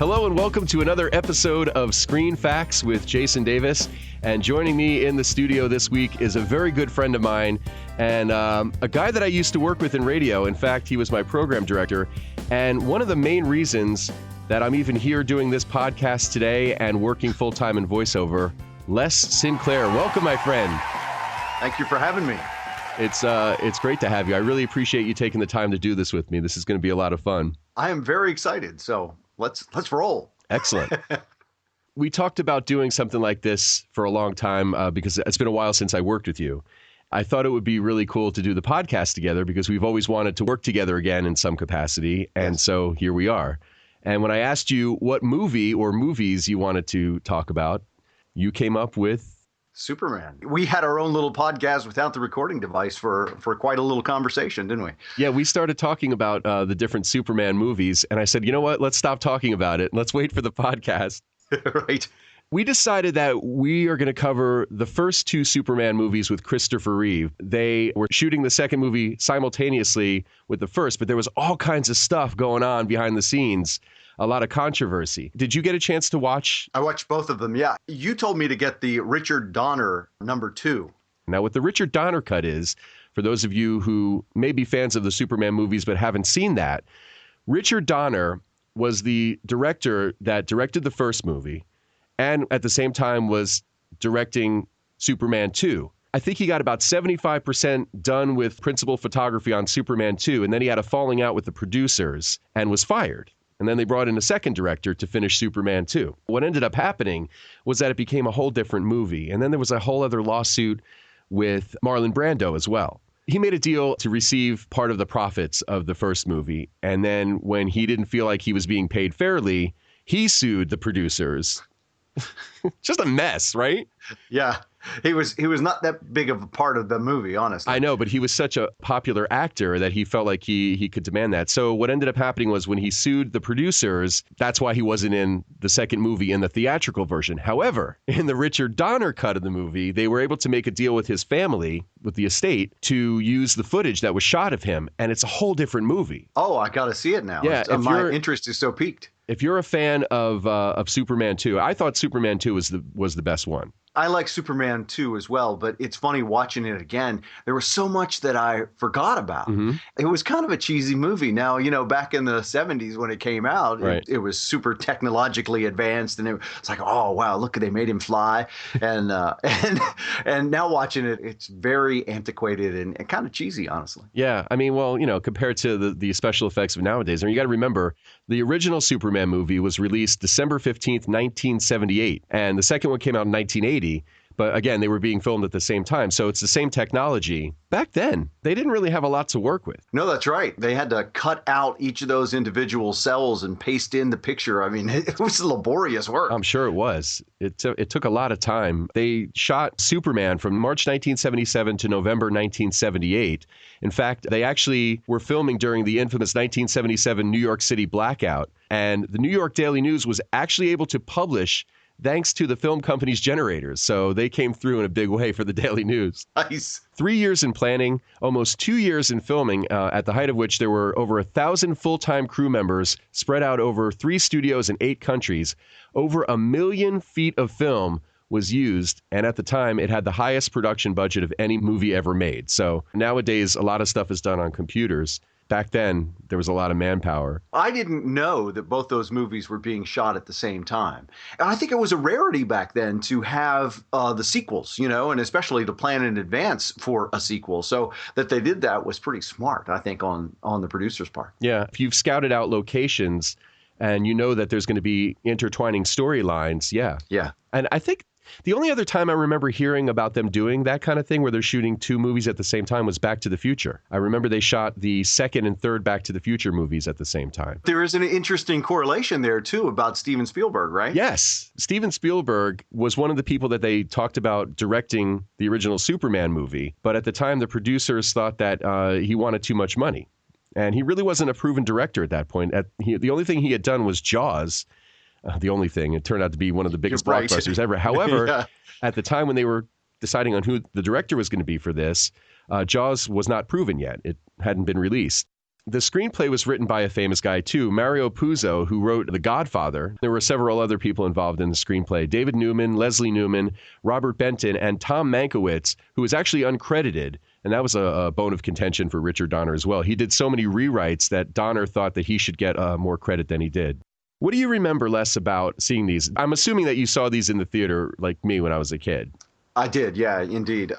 Hello and welcome to another episode of Screen Facts with Jason Davis. And joining me in the studio this week is a very good friend of mine and a guy that I used to work with in radio. In fact, he was my program director. And one of the main reasons that I'm even here doing this podcast today and working full-time in voiceover, Les Sinclair. Welcome, my friend. Thank you for having me. It's great to have you. I really appreciate you taking the time to do this with me. This is going to be a lot of fun. I am very excited. So let's roll. Excellent. We talked about doing something like this for a long time because it's been a while since I worked with you. I thought it would be really cool to do the podcast together because we've always wanted to work together again in some capacity. And so here we are. And when I asked you what movie or movies you wanted to talk about, you came up with Superman. We had our own little podcast without the recording device for quite a little conversation, didn't we? Yeah, we started talking about the different Superman movies. And I said, you know what? Let's stop talking about it. Let's wait for the podcast. Right. We decided that we are going to cover the first two Superman movies with Christopher Reeve. They were shooting the second movie simultaneously with the first, but there was all kinds of stuff going on behind the scenes, a lot of controversy. Did you get a chance to watch? I watched both of them, yeah. You told me to get the Richard Donner #2. Now, what the Richard Donner cut is, for those of you who may be fans of the Superman movies but haven't seen that, Richard Donner was the director that directed the first movie and at the same time was directing Superman 2. I think he got about 75% done with principal photography on Superman 2, and then he had a falling out with the producers and was fired. And then they brought in a second director to finish Superman 2. What ended up happening was that it became a whole different movie. And then there was a whole other lawsuit with Marlon Brando as well. He made a deal to receive part of the profits of the first movie. And then when he didn't feel like he was being paid fairly, he sued the producers. Just a mess, right? Yeah. He was not that big of a part of the movie, honestly. I know, but he was such a popular actor that he felt like he could demand that. So what ended up happening was when he sued the producers, that's why he wasn't in the second movie in the theatrical version. However, in the Richard Donner cut of the movie, they were able to make a deal with his family, with the estate, to use the footage that was shot of him, and it's a whole different movie. Oh, I got to see it now. Yeah, my interest is so piqued. If you're a fan of Superman 2, I thought Superman 2 was the best one. I like Superman 2 as well, but it's funny watching it again. There was so much that I forgot about. Mm-hmm. It was kind of a cheesy movie. Now, back in the 70s when it came out, right. it was super technologically advanced, and it's like, oh, wow, look, they made him fly. And now watching it, it's very antiquated and kind of cheesy, honestly. Yeah, I mean, well, compared to the special effects of nowadays, I mean, you got to remember, the original Superman movie was released December 15th, 1978, and the second one came out in 1980. But again, they were being filmed at the same time. So it's the same technology. Back then, they didn't really have a lot to work with. No, that's right. They had to cut out each of those individual cells and paste in the picture. I mean, it was laborious work. I'm sure it was. It took a lot of time. They shot Superman from March 1977 to November 1978. In fact, they actually were filming during the infamous 1977 New York City blackout. And the New York Daily News was actually able to publish thanks to the film company's generators. So they came through in a big way for the Daily News. Nice. 3 years in planning, almost 2 years in filming, at the height of which there were over 1,000 full-time crew members spread out over 3 studios in 8 countries. Over 1 million feet of film was used, and at the time, it had the highest production budget of any movie ever made. So nowadays, a lot of stuff is done on computers. Back then, there was a lot of manpower. I didn't know that both those movies were being shot at the same time. And I think it was a rarity back then to have the sequels, and especially to plan in advance for a sequel. So that they did that was pretty smart, I think, on the producer's part. Yeah, if you've scouted out locations and you know that there's going to be intertwining storylines, yeah. Yeah. And I think the only other time I remember hearing about them doing that kind of thing where they're shooting 2 movies at the same time was Back to the Future. I remember they shot the second and third Back to the Future movies at the same time. There is an interesting correlation there, too, about Steven Spielberg, right? Yes. Steven Spielberg was one of the people that they talked about directing the original Superman movie. But at the time, the producers thought that he wanted too much money. And he really wasn't a proven director at that point. The only thing he had done was Jaws. The only thing. It turned out to be one of the biggest blockbusters ever. However, at the time when they were deciding on who the director was going to be for this, Jaws was not proven yet. It hadn't been released. The screenplay was written by a famous guy too, Mario Puzo, who wrote The Godfather. There were several other people involved in the screenplay. David Newman, Leslie Newman, Robert Benton, and Tom Mankiewicz, who was actually uncredited. And that was a bone of contention for Richard Donner as well. He did so many rewrites that Donner thought that he should get more credit than he did. What do you remember less about seeing these? I'm assuming that you saw these in the theater like me when I was a kid. I did, yeah, indeed.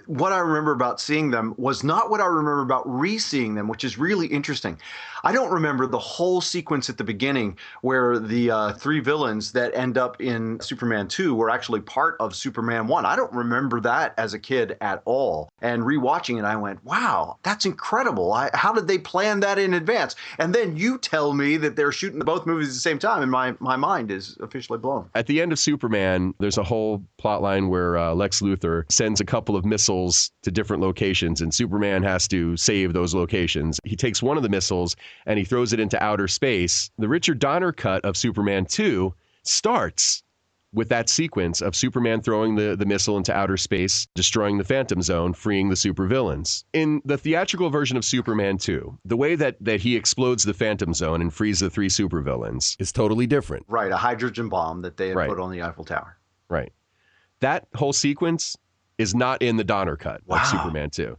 What I remember about seeing them was not what I remember about re-seeing them, which is really interesting. I don't remember the whole sequence at the beginning where the three villains that end up in Superman 2 were actually part of Superman 1. I don't remember that as a kid at all. And rewatching it, I went, wow, that's incredible. How did they plan that in advance? And then you tell me that they're shooting both movies at the same time, and my mind is officially blown. At the end of Superman, there's a whole plot line where Lex Luthor sends a couple of missiles to different locations, and Superman has to save those locations. He takes one of the missiles and he throws it into outer space. The Richard Donner cut of Superman 2 starts with that sequence of Superman throwing the missile into outer space, destroying the Phantom Zone, freeing the supervillains. In the theatrical version of Superman 2, the way that he explodes the Phantom Zone and frees the three supervillains is totally different. Right, a hydrogen bomb that they had put on the Eiffel Tower. Right. That whole sequence is not in the Donner cut of Superman 2.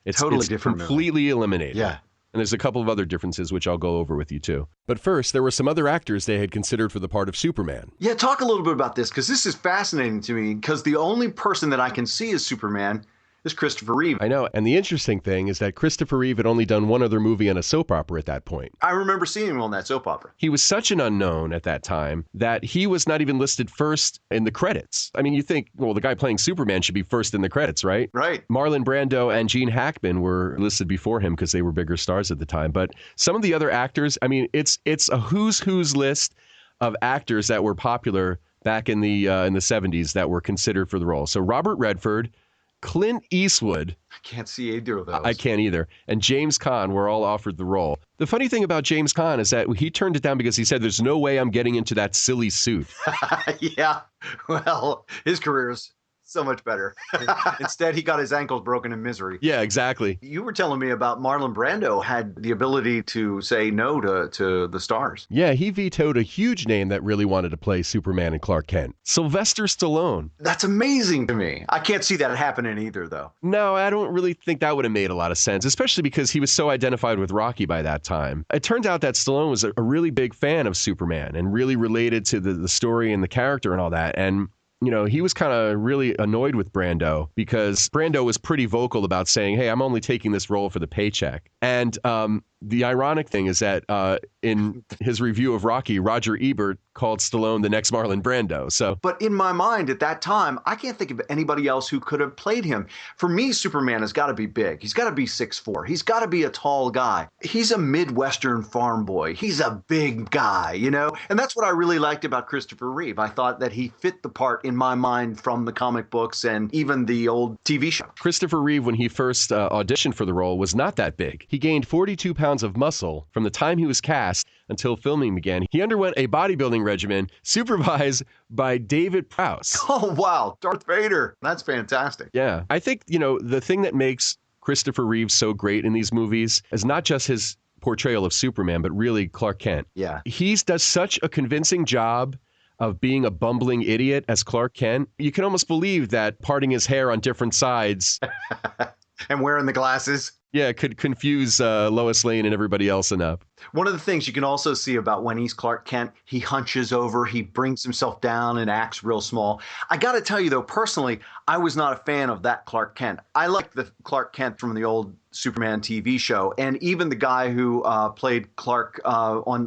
It's totally different, completely eliminated. Yeah. And there's a couple of other differences, which I'll go over with you, too. But first, there were some other actors they had considered for the part of Superman. Yeah, talk a little bit about this, because this is fascinating to me, because the only person that I can see as Superman is Christopher Reeve. I know. And the interesting thing is that Christopher Reeve had only done one other movie on a soap opera at that point. I remember seeing him on that soap opera. He was such an unknown at that time that he was not even listed first in the credits. I mean, you think, well, the guy playing Superman should be first in the credits, right? Right. Marlon Brando and Gene Hackman were listed before him because they were bigger stars at the time. But some of the other actors, I mean, it's a who's list of actors that were popular back in the 70s that were considered for the role. So Robert Redford, Clint Eastwood. I can't see either of those. I can't either. And James Caan were all offered the role. The funny thing about James Caan is that he turned it down because he said, there's no way I'm getting into that silly suit. Yeah. Well, his career is so much better. Instead, he got his ankles broken in Misery. Yeah, exactly. You were telling me about Marlon Brando had the ability to say no to the stars. Yeah, he vetoed a huge name that really wanted to play Superman and Clark Kent. Sylvester Stallone. That's amazing to me. I can't see that happening either, though. No, I don't really think that would have made a lot of sense, especially because he was so identified with Rocky by that time. It turned out that Stallone was a really big fan of Superman and really related to the story and the character and all that. And you know, he was kind of really annoyed with Brando because Brando was pretty vocal about saying, hey, I'm only taking this role for the paycheck. And the ironic thing is that in his review of Rocky, Roger Ebert called Stallone the next Marlon Brando. But in my mind at that time, I can't think of anybody else who could have played him. For me, Superman has got to be big. He's got to be 6'4". He's got to be a tall guy. He's a Midwestern farm boy. He's a big guy, you know? And that's what I really liked about Christopher Reeve. I thought that he fit the part in my mind from the comic books and even the old TV show. Christopher Reeve, when he first auditioned for the role, was not that big. He gained 42 pounds of muscle from the time he was cast until filming began. He underwent a bodybuilding regimen supervised by David Prowse. Oh, wow. Darth Vader. That's fantastic. Yeah. I think, you know, the thing that makes Christopher Reeve so great in these movies is not just his portrayal of Superman, but really Clark Kent. Yeah. He does such a convincing job of being a bumbling idiot as Clark Kent. You can almost believe that parting his hair on different sides and wearing the glasses. Yeah, it could confuse Lois Lane and everybody else enough. One of the things you can also see about when he's Clark Kent, he hunches over, he brings himself down and acts real small. I got to tell you, though, personally, I was not a fan of that Clark Kent. I liked the Clark Kent from the old Superman TV show, and even the guy who played Clark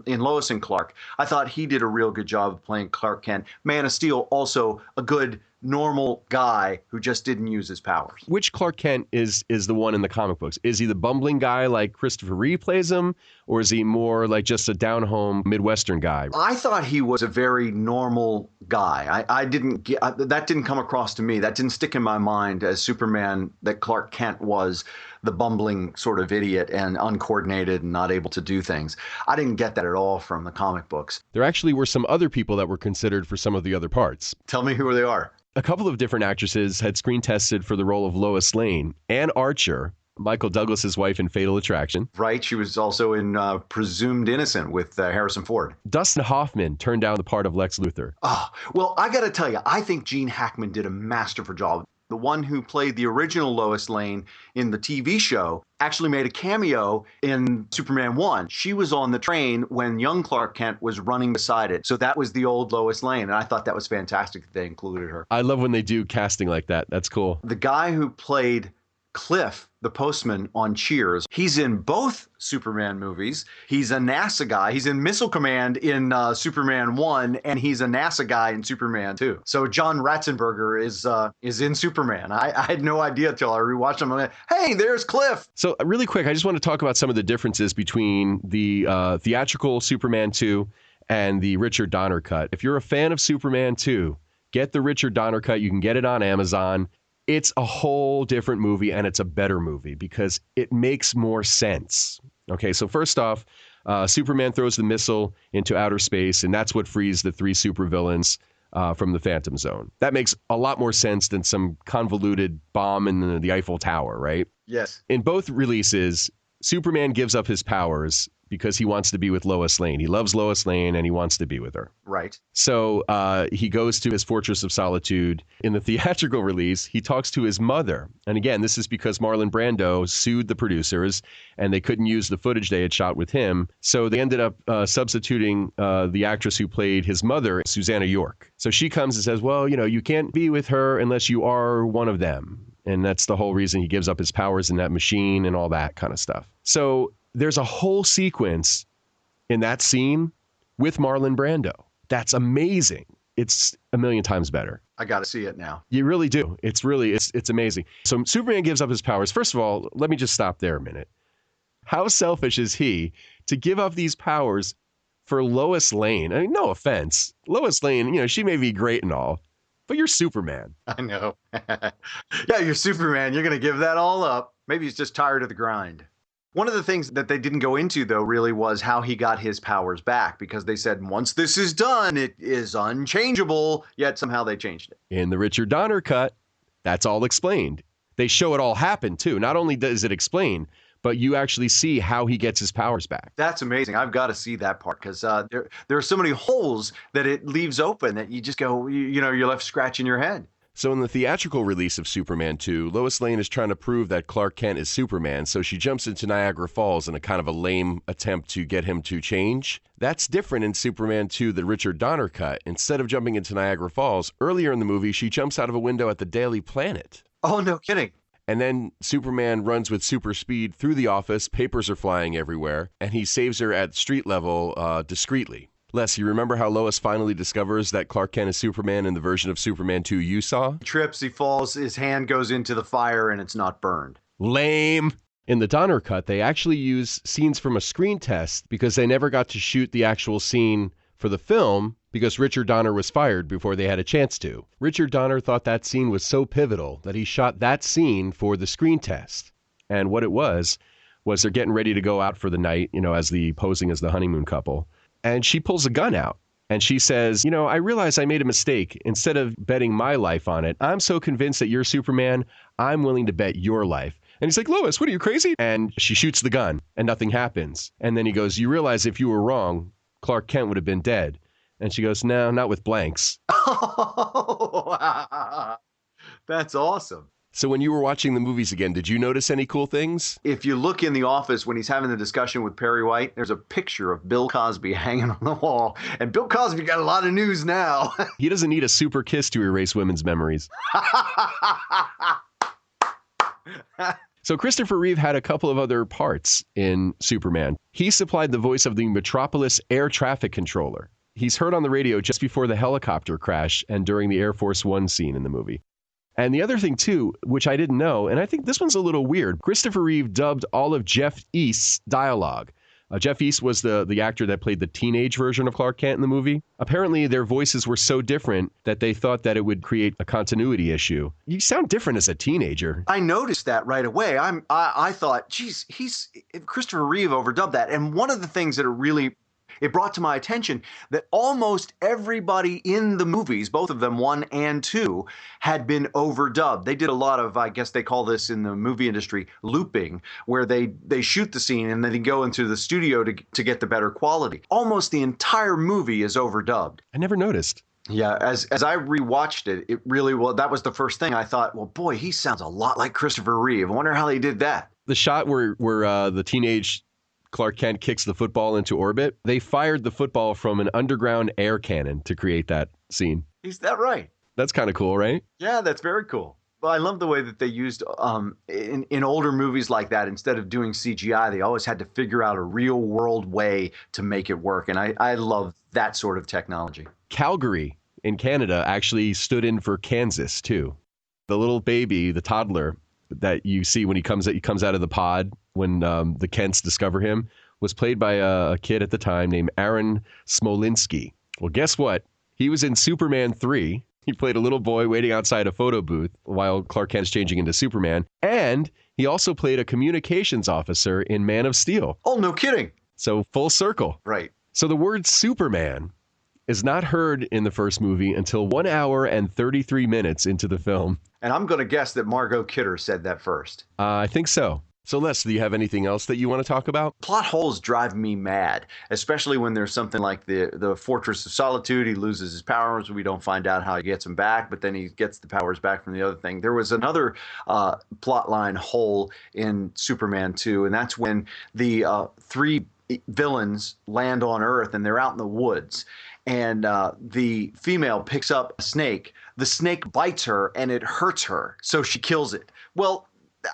in Lois and Clark. I thought he did a real good job of playing Clark Kent. Man of Steel, also a good normal guy who just didn't use his powers. Which Clark Kent is the one in the comic books? Is he the bumbling guy like Christopher Reeve plays him, or is he more like just a down-home Midwestern guy? I thought he was a very normal guy. That didn't come across to me. That didn't stick in my mind as Superman, that Clark Kent was the bumbling sort of idiot and uncoordinated and not able to do things. I didn't get that at all from the comic books. There actually were some other people that were considered for some of the other parts. Tell me who they are. A couple of different actresses had screen tested for the role of Lois Lane. Anne Archer, Michael Douglas's wife in Fatal Attraction. Right. She was also in Presumed Innocent with Harrison Ford. Dustin Hoffman turned down the part of Lex Luthor. Oh, well, I got to tell you, I think Gene Hackman did a masterful job. The one who played the original Lois Lane in the TV show actually made a cameo in Superman 1. She was on the train when young Clark Kent was running beside it. So that was the old Lois Lane. And I thought that was fantastic that they included her. I love when they do casting like that. That's cool. The guy who played Cliff, the postman on Cheers, he's in both Superman movies. He's a NASA guy. He's in Missile Command in Superman 1, and he's a NASA guy in Superman 2. So John Ratzenberger is in Superman. I had no idea until I rewatched him. I'm like, hey, there's Cliff. So really quick, I just want to talk about some of the differences between the theatrical Superman 2 and the Richard Donner cut. If you're a fan of Superman 2, get the Richard Donner cut. You can get it on Amazon. It's a whole different movie, and it's a better movie because it makes more sense. Okay, so first off, Superman throws the missile into outer space, and that's what frees the three supervillains from the Phantom Zone. That makes a lot more sense than some convoluted bomb in the Eiffel Tower, right? Yes. In both releases, Superman gives up his powers because he wants to be with Lois Lane. He loves Lois Lane and he wants to be with her. Right. So he goes to his Fortress of Solitude. In the theatrical release, he talks to his mother. And again, this is because Marlon Brando sued the producers and they couldn't use the footage they had shot with him. So they ended up substituting the actress who played his mother, Susanna York. So she comes and says, well, you can't be with her unless you are one of them. And that's the whole reason he gives up his powers in that machine and all that kind of stuff. So there's a whole sequence in that scene with Marlon Brando. That's amazing. It's a million times better. I got to see it now. You really do. It's amazing. So Superman gives up his powers. First of all, let me just stop there a minute. How selfish is he to give up these powers for Lois Lane? I mean, no offense. Lois Lane, she may be great and all, but you're Superman. I know. Yeah, you're Superman. You're going to give that all up. Maybe he's just tired of the grind. One of the things that they didn't go into, though, really was how he got his powers back, because they said once this is done, it is unchangeable, yet somehow they changed it. In the Richard Donner cut, that's all explained. They show it all happen, too. Not only does it explain, but you actually see how he gets his powers back. That's amazing. I've got to see that part, because there are so many holes that it leaves open that you just go, you're left scratching your head. So in the theatrical release of Superman 2, Lois Lane is trying to prove that Clark Kent is Superman, so she jumps into Niagara Falls in a kind of a lame attempt to get him to change. That's different in Superman 2, the Richard Donner cut. Instead of jumping into Niagara Falls, earlier in the movie, she jumps out of a window at the Daily Planet. Oh, no kidding. And then Superman runs with super speed through the office, papers are flying everywhere, and he saves her at street level discreetly. Les, you remember how Lois finally discovers that Clark Kent is Superman in the version of Superman 2 you saw? He trips, he falls, his hand goes into the fire, and it's not burned. Lame. In the Donner cut, they actually use scenes from a screen test because they never got to shoot the actual scene for the film because Richard Donner was fired before they had a chance to. Richard Donner thought that scene was so pivotal that he shot that scene for the screen test. And what it was they're getting ready to go out for the night, as posing as the honeymoon couple. And she pulls a gun out and she says, I realize I made a mistake. Instead of betting my life on it, I'm so convinced that you're Superman, I'm willing to bet your life. And he's like, Lois, what are you, crazy? And she shoots the gun and nothing happens. And then he goes, you realize if you were wrong, Clark Kent would have been dead. And she goes, no, not with blanks. Oh, that's awesome. So when you were watching the movies again, did you notice any cool things? If you look in the office when he's having the discussion with Perry White, there's a picture of Bill Cosby hanging on the wall. And Bill Cosby got a lot of news now. He doesn't need a super kiss to erase women's memories. So Christopher Reeve had a couple of other parts in Superman. He supplied the voice of the Metropolis air traffic controller. He's heard on the radio just before the helicopter crash and during the Air Force One scene in the movie. And the other thing, too, which I didn't know, and I think this one's a little weird, Christopher Reeve dubbed all of Jeff East's dialogue. Jeff East was the actor that played the teenage version of Clark Kent in the movie. Apparently, their voices were so different that they thought that it would create a continuity issue. You sound different as a teenager. I noticed that right away. I thought, geez, Christopher Reeve overdubbed that. And one of the things that really it brought to my attention that almost everybody in the movies, both of them, 1 and 2, had been overdubbed. They did a lot of, I guess they call this in the movie industry, looping, where they shoot the scene and then they go into the studio to get the better quality. Almost the entire movie is overdubbed. I never noticed. Yeah, as I rewatched it, it really, well, that was the first thing I thought, well, boy, he sounds a lot like Christopher Reeve. I wonder how they did that. The shot where the teenage Clark Kent kicks the football into orbit, they fired the football from an underground air cannon to create that scene. Is that right? That's kind of cool, right? Yeah, that's very cool. Well, I love the way that they used, in older movies like that, instead of doing CGI, they always had to figure out a real world way to make it work. And I love that sort of technology. Calgary in Canada actually stood in for Kansas, too. The little baby, the toddler that you see when he comes out of the pod when the Kents discover him was played by a kid at the time named Aaron Smolinski. Well, guess what? He was in Superman 3. He played a little boy waiting outside a photo booth while Clark Kent's changing into Superman. And he also played a communications officer in Man of Steel. Oh, no kidding. So full circle. Right. So the word Superman is not heard in the first movie until 1 hour and 33 minutes into the film. And I'm going to guess that Margot Kidder said that first. I think so. So Les, do you have anything else that you want to talk about? Plot holes drive me mad, especially when there's something like the Fortress of Solitude. He loses his powers. We don't find out how he gets them back, but then he gets the powers back from the other thing. There was another plot line hole in Superman 2, and that's when the 3 villains land on Earth and they're out in the woods. And the female picks up a snake. The snake bites her and it hurts her, so she kills it. Well,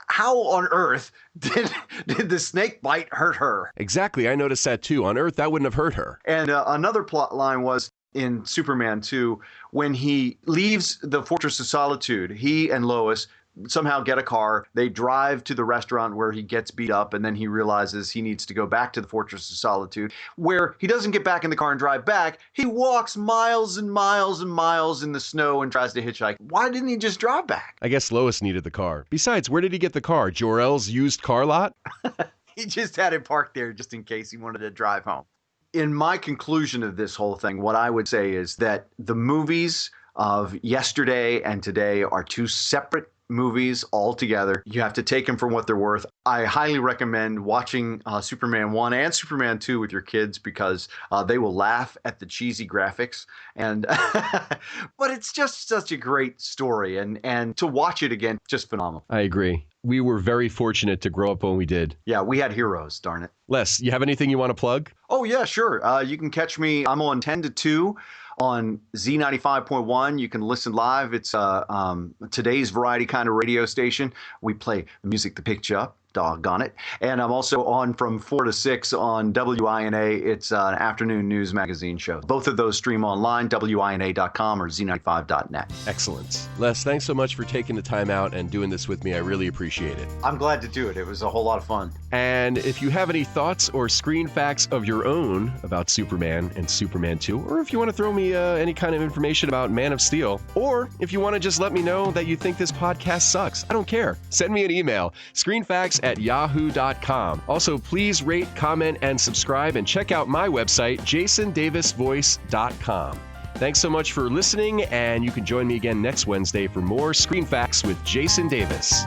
how on earth did the snake bite hurt her? Exactly. I noticed that too. On Earth, that wouldn't have hurt her. And another plot line was in Superman 2, when he leaves the Fortress of Solitude, he and Lois somehow get a car. They drive to the restaurant where he gets beat up, and then he realizes he needs to go back to the Fortress of Solitude, where he doesn't get back in the car and drive back. He walks miles and miles and miles in the snow and tries to hitchhike. Why didn't he just drive back? I guess Lois needed the car. Besides, where did he get the car? Jor-El's used car lot? He just had it parked there just in case he wanted to drive home. In my conclusion of this whole thing, what I would say is that the movies of yesterday and today are 2 separate movies altogether. You have to take them for what they're worth. I highly recommend watching Superman 1 and Superman 2 with your kids, because they will laugh at the cheesy graphics. And but it's just such a great story, and to watch it again, just phenomenal. I agree. We were very fortunate to grow up when we did. Yeah, we had heroes, darn it. Les, you have anything you want to plug? Oh, yeah, sure. You can catch me. I'm on 10 to 2 on Z95.1. You can listen live. It's today's variety kind of radio station. We play music that picks you up. Doggone it. And I'm also on from 4 to 6 on WINA. It's an afternoon news magazine show. Both of those stream online, WINA.com or Z95.net. Excellent. Les, thanks so much for taking the time out and doing this with me. I really appreciate it. I'm glad to do it. It was a whole lot of fun. And if you have any thoughts or screen facts of your own about Superman and Superman 2, or if you want to throw me any kind of information about Man of Steel, or if you want to just let me know that you think this podcast sucks, I don't care. Send me an email, screenfacts@yahoo.com. Also, please rate, comment, and subscribe, and check out my website, jasondavisvoice.com. Thanks so much for listening, and you can join me again next Wednesday for more Screen Facts with Jason Davis.